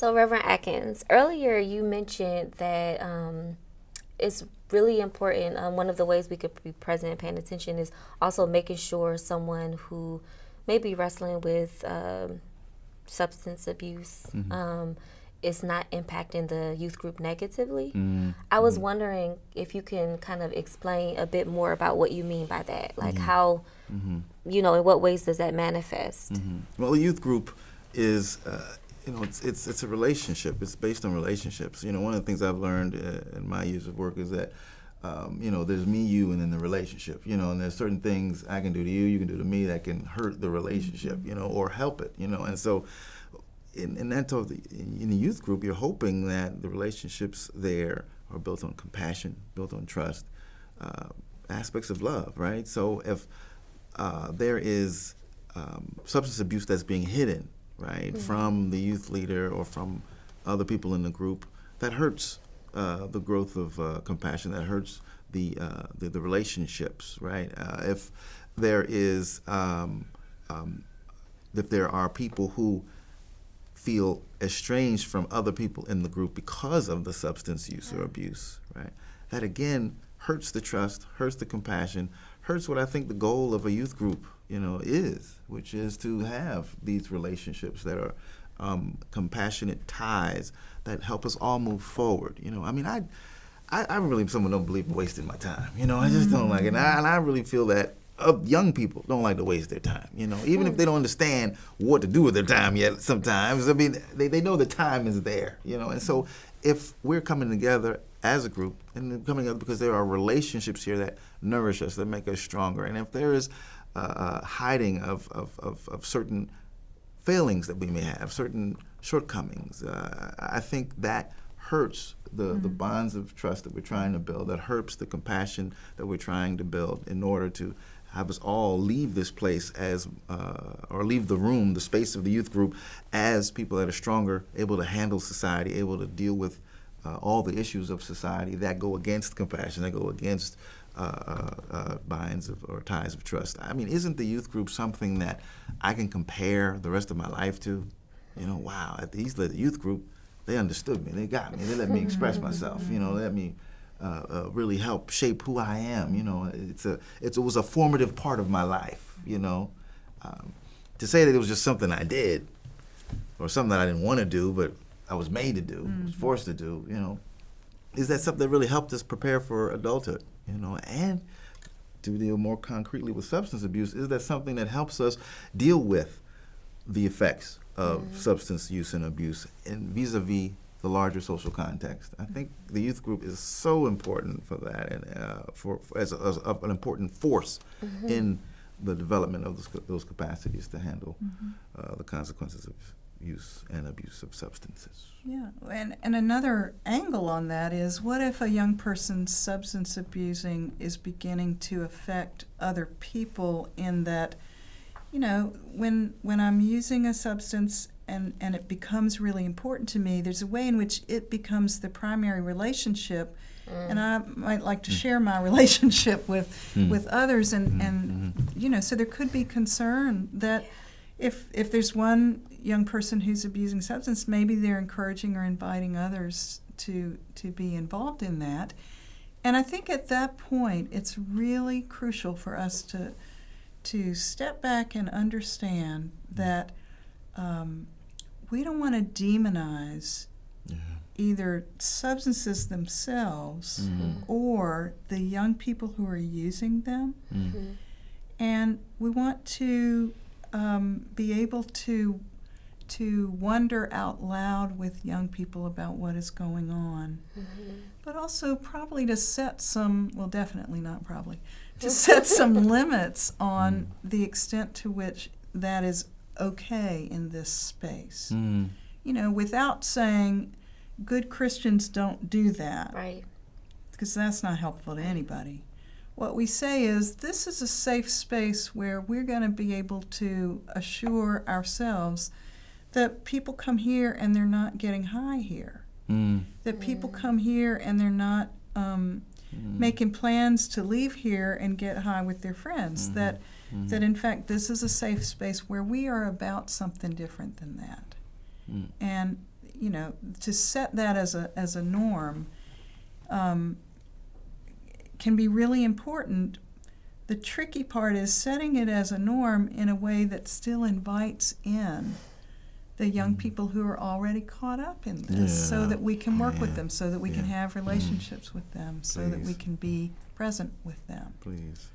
So, Reverend Atkins, earlier you mentioned that it's really important. One of the ways we could be present and paying attention is also making sure someone who may be wrestling with substance abuse is not impacting the youth group negatively. I was wondering if you can kind of explain a bit more about what you mean by that. Like how, in what ways does that manifest? Well, a youth group is, it's a relationship. It's based on relationships. One of the things I've learned in my years of work is that, there's me, you, and then the relationship. And there's certain things I can do to you, you can do to me that can hurt the relationship, or help it. And so, in the youth group, you're hoping that the relationships there are built on compassion, built on trust, aspects of love, right? So if there is substance abuse that's being hidden, right, from the youth leader or from other people in the group, that hurts the growth of compassion. That hurts the relationships, right? If there is, if there are people who feel estranged from other people in the group because of the substance use or abuse, right? That again hurts the trust, hurts the compassion, hurts what I think the goal of a youth group, is, which is to have these relationships that are compassionate ties that help us all move forward. I'm really someone who don't believe in wasting my time. I just don't like it, and I really feel that. Young people don't like to waste their time, even if they don't understand what to do with their time yet sometimes. I mean, they know the time is there, and so if we're coming together as a group, and coming together because there are relationships here that nourish us, that make us stronger, and if there is hiding of certain failings that we may have, certain shortcomings, I think that hurts the bonds of trust that we're trying to build, that hurts the compassion that we're trying to build in order to have us all leave this place as, or leave the room, the space of the youth group, as people that are stronger, able to handle society, able to deal with all the issues of society that go against compassion, that go against binds or ties of trust. I mean, isn't the youth group something that I can compare the rest of my life to? Wow, at the youth group, they understood me, they got me, they let me express myself, they let me really help shape who I am. It was a formative part of my life. To say that it was just something I did, or something that I didn't want to do, but I was made to do, was forced to do. Is that something that really helped us prepare for adulthood? And to deal more concretely with substance abuse, is that something that helps us deal with the effects of substance use and abuse, and vis-a-vis the larger social context. I think the youth group is so important for that, and as an important force in the development of those capacities to handle the consequences of use and abuse of substances. Yeah, and another angle on that is, what if a young person's substance abusing is beginning to affect other people, in that, when I'm using a substance and it becomes really important to me, there's a way in which it becomes the primary relationship, and I might like to share my relationship with others, and so there could be concern that if there's one young person who's abusing substance, maybe they're encouraging or inviting others to be involved in that. And I think at that point, it's really crucial for us to step back and understand that we don't want to demonize either substances themselves or the young people who are using them. And we want to be able to wonder out loud with young people about what is going on. But also probably to set some, well, definitely not probably, to set some limits on the extent to which that is okay in this space. Without saying good Christians don't do that. Right. Because that's not helpful to anybody. What we say is, this is a safe space where we're going to be able to assure ourselves that people come here and they're not getting high here. That people come here and they're not making plans to leave here and get high with their friends. That in fact this is a safe space where we are about something different than that. And to set that as a norm can be really important. The tricky part is setting it as a norm in a way that still invites in the young people who are already caught up in this, so that we can work with them, so that we can have relationships with them, so that we can be present with them. Please.